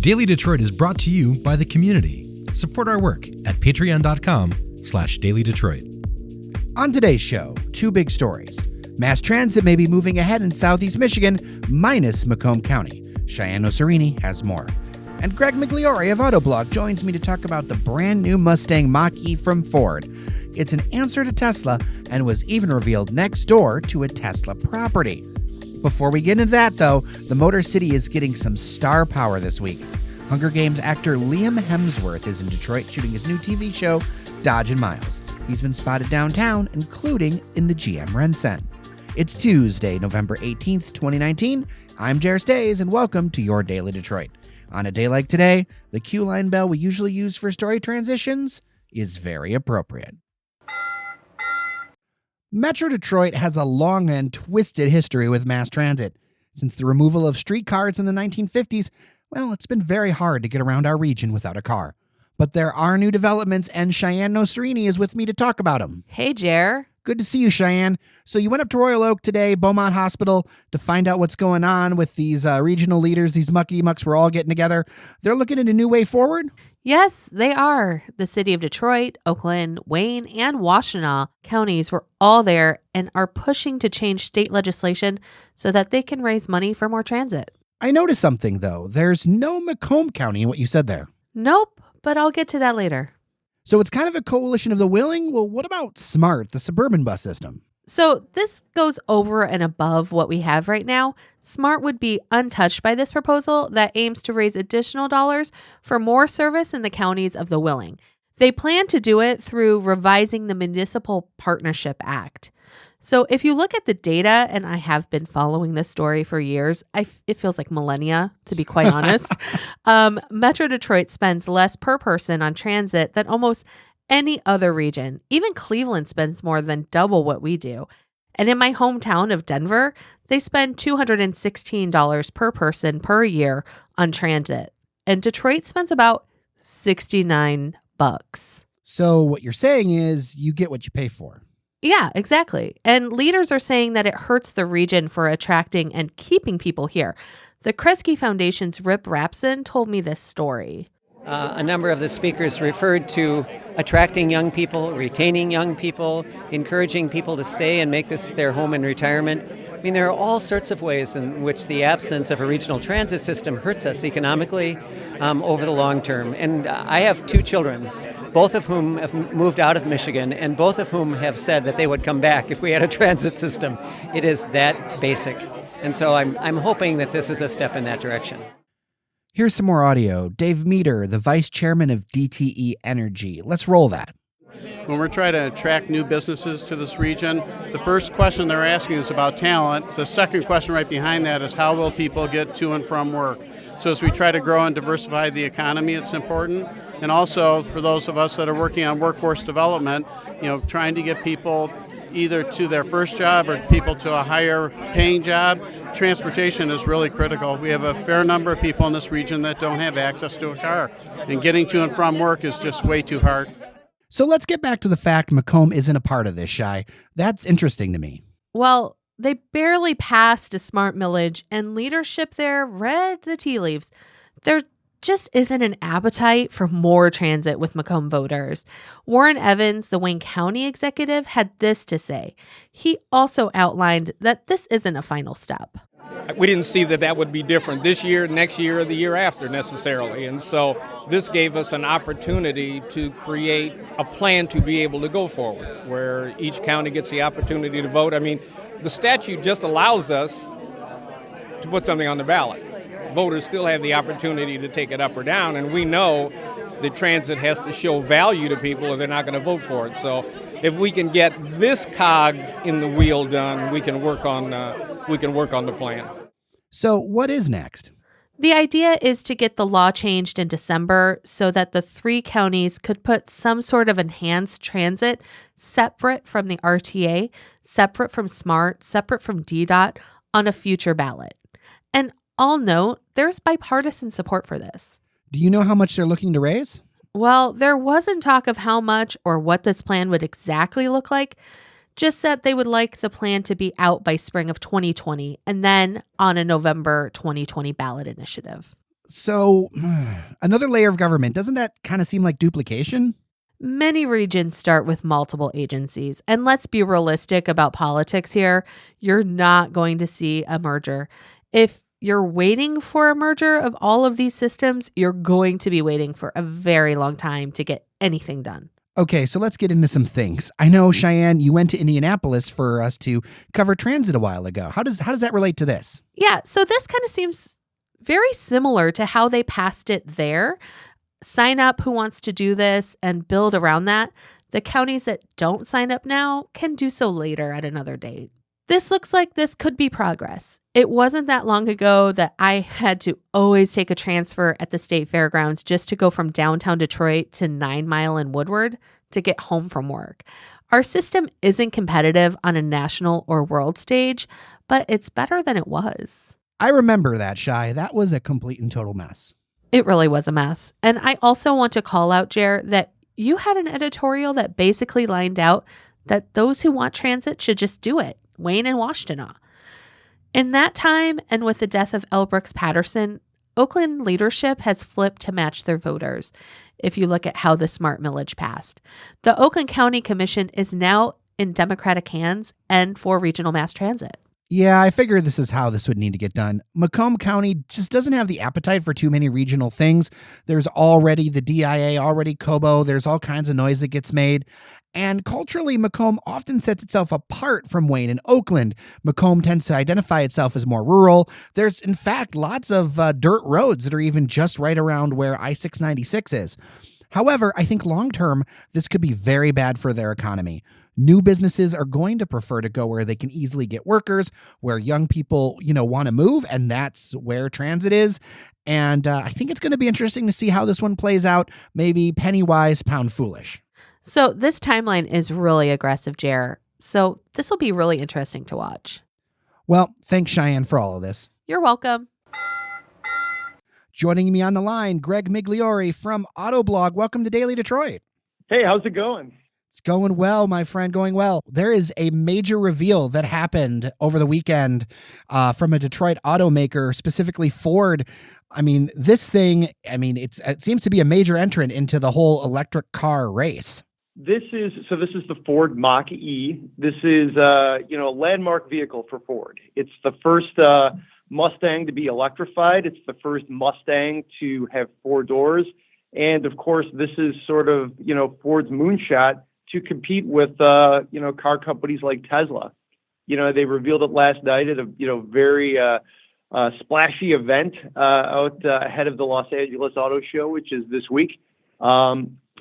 Daily Detroit is brought to you by the community. Support our work at patreon.com/dailydetroit. On today's show, two big stories. Mass transit may be moving ahead in southeast Michigan, minus Macomb County. Shianne has more. And Greg Migliore of Autoblog joins me to talk about the brand new Mustang Mach-E from Ford. It's an answer to Tesla and was even revealed next door to a Tesla property. Before we get into that, though, the Motor City is getting some star power this week. Hunger Games actor Liam Hemsworth is in Detroit shooting his new TV show, Dodge and Miles. He's been spotted downtown, including in the GM Rensen. It's Tuesday, November 18th, 2019. I'm Jer Stays, and welcome to your Daily Detroit. On a day like today, the cue line bell we usually use for story transitions is very appropriate. Metro Detroit has a long and twisted history with mass transit. Since the removal of streetcars in the 1950s, well, it's been very hard to get around our region without a car. But there are new developments, and Shianne is with me to talk about them. Hey, Jer. Good to see you, Shianne. So you went up to Royal Oak today, Beaumont Hospital, to find out what's going on with these regional leaders, these mucky-mucks we're all getting together. They're looking at a new way forward? Yes, they are. The city of Detroit, Oakland, Wayne, and Washtenaw counties were all there and are pushing to change state legislation so that they can raise money for more transit. I noticed something, though. There's no Macomb County in what you said there. Nope, but I'll get to that later. So it's kind of a coalition of the willing? Well, what about SMART, the suburban bus system? So this goes over and above what we have right now. SMART would be untouched by this proposal that aims to raise additional dollars for more service in the counties of the willing. They plan to do it through revising the Municipal Partnership Act. So if you look at the data, and I have been following this story for years, it feels like millennia, to be quite honest. Metro Detroit spends less per person on transit than almost any other region. Even Cleveland spends more than double what we do. And in my hometown of Denver, they spend $216 per person per year on transit. And Detroit spends about $69. So what you're saying is you get what you pay for. Yeah, exactly. And leaders are saying that it hurts the region for attracting and keeping people here. The Kresge Foundation's Rip Rapson told me this story. A number of the speakers referred to attracting young people, retaining young people, encouraging people to stay and make this their home in retirement. I mean, there are all sorts of ways in which the absence of a regional transit system hurts us economically over the long term. And I have two children, both of whom have moved out of Michigan, and both of whom have said that they would come back if we had a transit system. It is that basic. And so I'm hoping that this is a step in that direction. Here's some more audio. Dave Meter, the vice chairman of DTE Energy. Let's roll that. When we're trying to attract new businesses to this region, the first question they're asking is about talent. The second question right behind that is how will people get to and from work? So as we try to grow and diversify the economy, it's important. And also for those of us that are working on workforce development, trying to get people either to their first job or people to a higher paying job, transportation is really critical. We have a fair number of people in this region that don't have access to a car, and getting to and from work is just way too hard. So let's get back to the fact Macomb isn't a part of this, Shai. That's interesting to me. Well, they barely passed a SMART millage, and leadership there read the tea leaves. There just isn't an appetite for more transit with Macomb voters. Warren Evans, the Wayne County executive, had this to say. He also outlined that this isn't a final step. We didn't see that would be different this year, next year, or the year after necessarily. And so this gave us an opportunity to create a plan to be able to go forward, where each county gets the opportunity to vote. I mean, the statute just allows us to put something on the ballot. Voters still have the opportunity to take it up or down, and we know that transit has to show value to people or they're not going to vote for it. So if we can get this cog in the wheel done, we can work on the plan. So what is next? The idea is to get the law changed in December so that the three counties could put some sort of enhanced transit separate from the RTA, separate from SMART, separate from DDOT on a future ballot. And I'll note there's bipartisan support for this. Do you know how much they're looking to raise? Well, there wasn't talk of how much or what this plan would exactly look like, just that they would like the plan to be out by spring of 2020 and then on a November 2020 ballot initiative. So another layer of government, doesn't that kind of seem like duplication? Many regions start with multiple agencies. And let's be realistic about politics here. You're not going to see a merger. If you're waiting for a merger of all of these systems, you're going to be waiting for a very long time to get anything done. Okay, so let's get into some things. I know, Shianne, you went to Indianapolis for us to cover transit a while ago. How does that relate to this? Yeah, so this kind of seems very similar to how they passed it there. Sign up who wants to do this and build around that. The counties that don't sign up now can do so later at another date. This looks like this could be progress. It wasn't that long ago that I had to always take a transfer at the state fairgrounds just to go from downtown Detroit to 9 Mile and Woodward to get home from work. Our system isn't competitive on a national or world stage, but it's better than it was. I remember that, Shi. That was a complete and total mess. It really was a mess. And I also want to call out, Jer, that you had an editorial that basically lined out that those who want transit should just do it. Wayne and Washtenaw. In that time, and with the death of L. Brooks Patterson, Oakland leadership has flipped to match their voters. If you look at how the smart millage passed, the Oakland County Commission is now in Democratic hands and for regional mass transit. Yeah, I figured this is how this would need to get done. Macomb County just doesn't have the appetite for too many regional things. There's already the DIA, already Kobo. There's all kinds of noise that gets made. And culturally, Macomb often sets itself apart from Wayne and Oakland. Macomb tends to identify itself as more rural. There's, in fact, lots of dirt roads that are even just right around where I-696 is. However, I think long-term, this could be very bad for their economy. New businesses are going to prefer to go where they can easily get workers, where young people, want to move, and that's where transit is. And I think it's going to be interesting to see how this one plays out. Maybe penny wise, pound foolish. So this timeline is really aggressive, Jer. So this will be really interesting to watch. Well, thanks, Shianne, for all of this. You're welcome. Joining me on the line, Greg Migliore from Autoblog. Welcome to Daily Detroit. Hey, how's it going? It's going well, my friend, going well. There is a major reveal that happened over the weekend from a Detroit automaker, specifically Ford. I mean, this thing, it seems to be a major entrant into the whole electric car race. This is the Ford Mach-E. This is a landmark vehicle for Ford. It's the first Mustang to be electrified. It's the first Mustang to have 4 doors. And of course, this is sort of, Ford's moonshot to compete with, car companies like Tesla. They revealed it last night at a, very splashy event out ahead of the Los Angeles Auto Show, which is this week.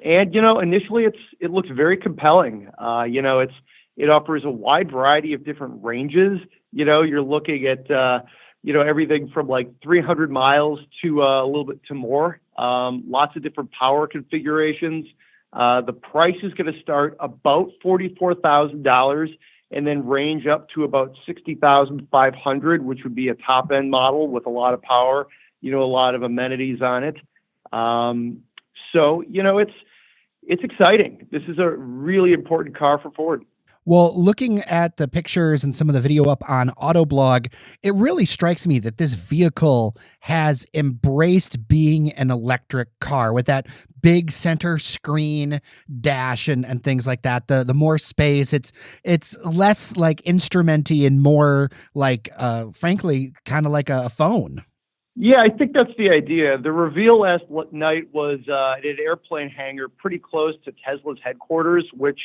Initially it looks very compelling. It offers a wide variety of different ranges. You're looking at, everything from like 300 miles to a little bit to more. Lots of different power configurations. The price is going to start about $44,000 and then range up to about $60,500, which would be a top end model with a lot of power, a lot of amenities on it. It's exciting. This is a really important car for Ford. Well, looking at the pictures and some of the video up on Autoblog, it really strikes me that this vehicle has embraced being an electric car with that big center screen dash and things like that. The more space, it's less like instrumenty and more like, frankly, kind of like a phone. Yeah, I think that's the idea. The reveal last night was at an airplane hangar pretty close to Tesla's headquarters, which,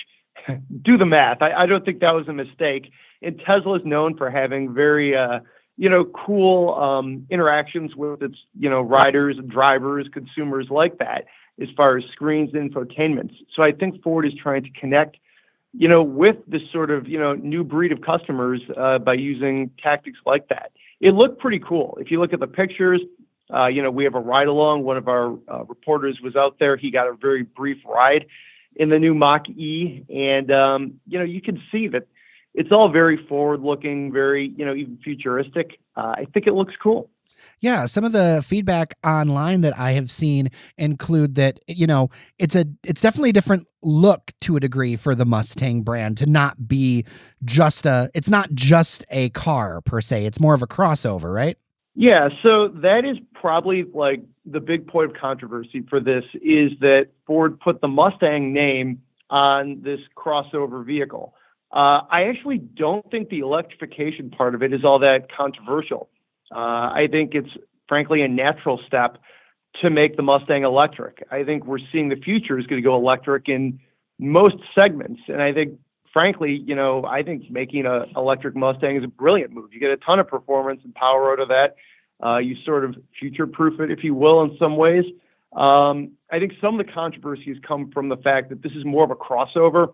do the math, I don't think that was a mistake. And Tesla is known for having very, cool interactions with its, riders, drivers, consumers like that, as far as screens and infotainments. So I think Ford is trying to connect, with this sort of, new breed of customers by using tactics like that. It looked pretty cool. If you look at the pictures, we have a ride along. One of our reporters was out there. He got a very brief ride in the new Mach-E. And, you can see that it's all very forward looking, very, even futuristic. I think it looks cool. Yeah, some of the feedback online that I have seen include that, it's definitely a different look to a degree for the Mustang brand to not be it's not just a car per se. It's more of a crossover, right? Yeah, so that is probably like the big point of controversy for this is that Ford put the Mustang name on this crossover vehicle. I actually don't think the electrification part of it is all that controversial. I think it's frankly a natural step to make the Mustang electric. I think we're seeing the future is going to go electric in most segments. And I think, frankly, I think making an electric Mustang is a brilliant move. You get a ton of performance and power out of that. You sort of future-proof it, if you will, in some ways. I think some of the controversies come from the fact that this is more of a crossover.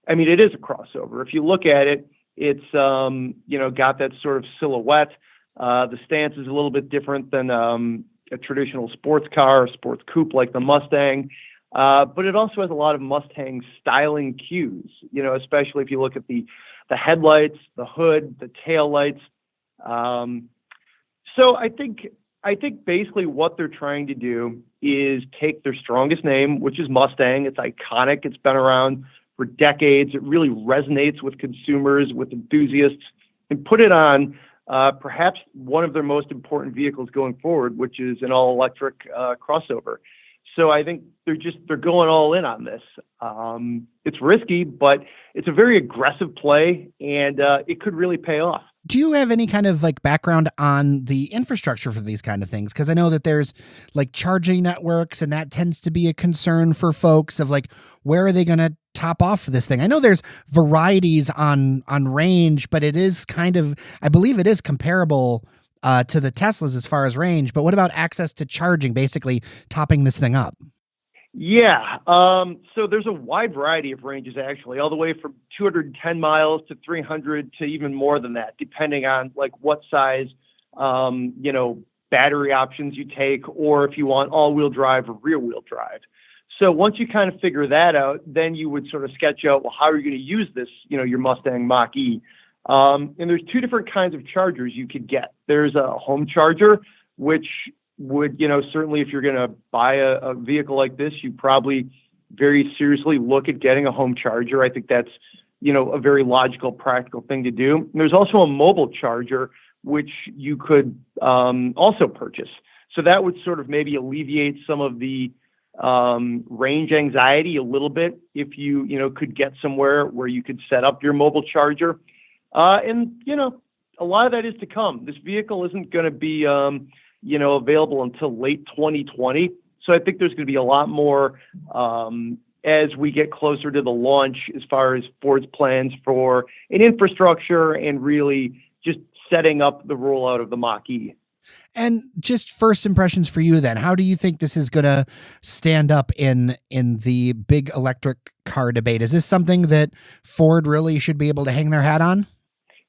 I mean, it is a crossover. If you look at it, it's, got that sort of silhouette. The stance is a little bit different than a traditional sports car or sports coupe like the Mustang. But it also has a lot of Mustang styling cues, especially if you look at the headlights, the hood, the tail lights. So I think basically what they're trying to do is take their strongest name, which is Mustang. It's iconic. It's been around for decades. It really resonates with consumers, with enthusiasts, and put it on perhaps one of their most important vehicles going forward, which is an all-electric crossover. So I think they're going all in on this. It's risky, but it's a very aggressive play, and it could really pay off. Do you have any kind of like background on the infrastructure for these kind of things? Because I know that there's like charging networks, and that tends to be a concern for folks of like, where are they going to top off this thing? I know there's varieties on range, but it is kind of, I believe it is comparable to the Teslas as far as range. But what about access to charging, basically topping this thing up? Yeah. So there's a wide variety of ranges, actually, all the way from 210 miles to 300 to even more than that, depending on like what size, battery options you take, or if you want all-wheel drive or rear-wheel drive. So once you kind of figure that out, then you would sort of sketch out, well, how are you going to use this, your Mustang Mach-E? And there's two different kinds of chargers you could get. There's a home charger, which would, certainly if you're going to buy a vehicle like this, you probably very seriously look at getting a home charger. I think that's, a very logical, practical thing to do. And there's also a mobile charger, which you could also purchase. So that would sort of maybe alleviate some of the range anxiety a little bit if you, could get somewhere where you could set up your mobile charger. And a lot of that is to come. This vehicle isn't going to be, available until late 2020. So I think there's going to be a lot more as we get closer to the launch as far as Ford's plans for an infrastructure and really just setting up the rollout of the Mach-E. And just first impressions for you then, how do you think this is going to stand up in the big electric car debate? Is this something that Ford really should be able to hang their hat on?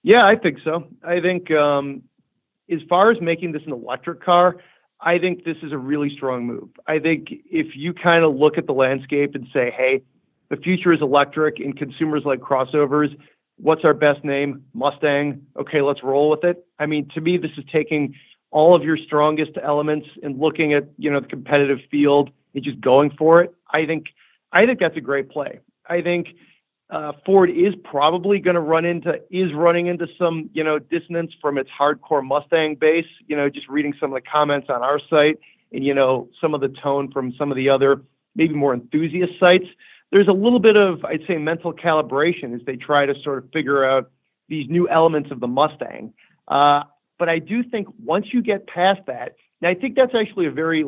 Yeah, I think so. I think as far as making this an electric car, I think this is a really strong move. I think if you kind of look at the landscape and say, hey, the future is electric and consumers like crossovers, what's our best name? Mustang. Okay, let's roll with it. I mean, to me, this is taking all of your strongest elements and looking at, the competitive field and just going for it. I think that's a great play. I think Ford is probably going to running into some, dissonance from its hardcore Mustang base, just reading some of the comments on our site and, some of the tone from some of the other, maybe more enthusiast sites. There's a little bit of, I'd say, mental calibration as they try to sort of figure out these new elements of the Mustang. But I do think once you get past that, and I think that's actually a very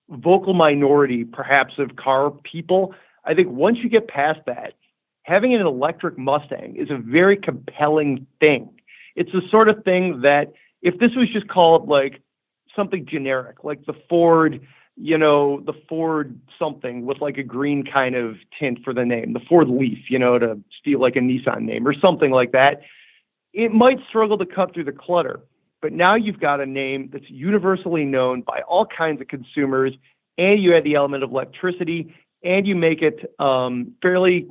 vocal minority, perhaps, of car people. I think once you get past that, having an electric Mustang is a very compelling thing. It's the sort of thing that if this was just called something generic, like the Ford, the Ford something with a green kind of tint for the name, the Ford Leaf, to steal a Nissan name or something like that, it might struggle to cut through the clutter. But now you've got a name that's universally known by all kinds of consumers, and you add the element of electricity, and you make it fairly,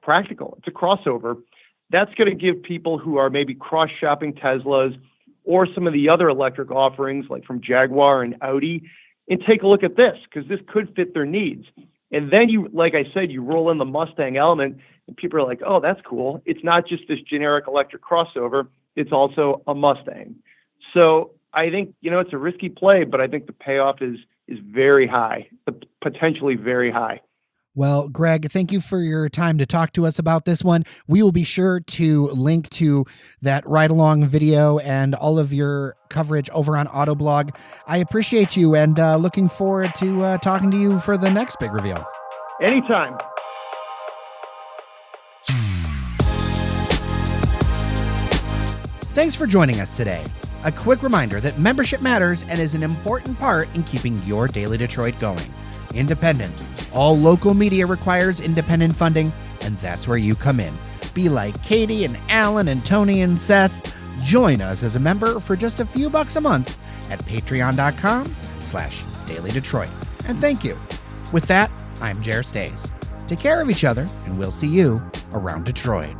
practical. It's a crossover. That's going to give people who are maybe cross-shopping Teslas or some of the other electric offerings like from Jaguar and Audi, and take a look at this because this could fit their needs. And then you, like I said, you roll in the Mustang element and people are like, oh, that's cool. It's not just this generic electric crossover. It's also a Mustang. So I think, it's a risky play, but I think the payoff is very high, potentially very high. Well, Greg, thank you for your time to talk to us about this one. We will be sure to link to that ride-along video and all of your coverage over on Autoblog. I appreciate you and looking forward to talking to you for the next big reveal. Anytime. Thanks for joining us today. A quick reminder that membership matters and is an important part in keeping your Daily Detroit going. Independent. All local media requires independent funding, and that's where you come in. Be like Katie and Alan and Tony and Seth. Join us as a member for just a few bucks a month at patreon.com/Daily Detroit. And thank you. With that, I'm Jer Stays. Take care of each other, and we'll see you around Detroit.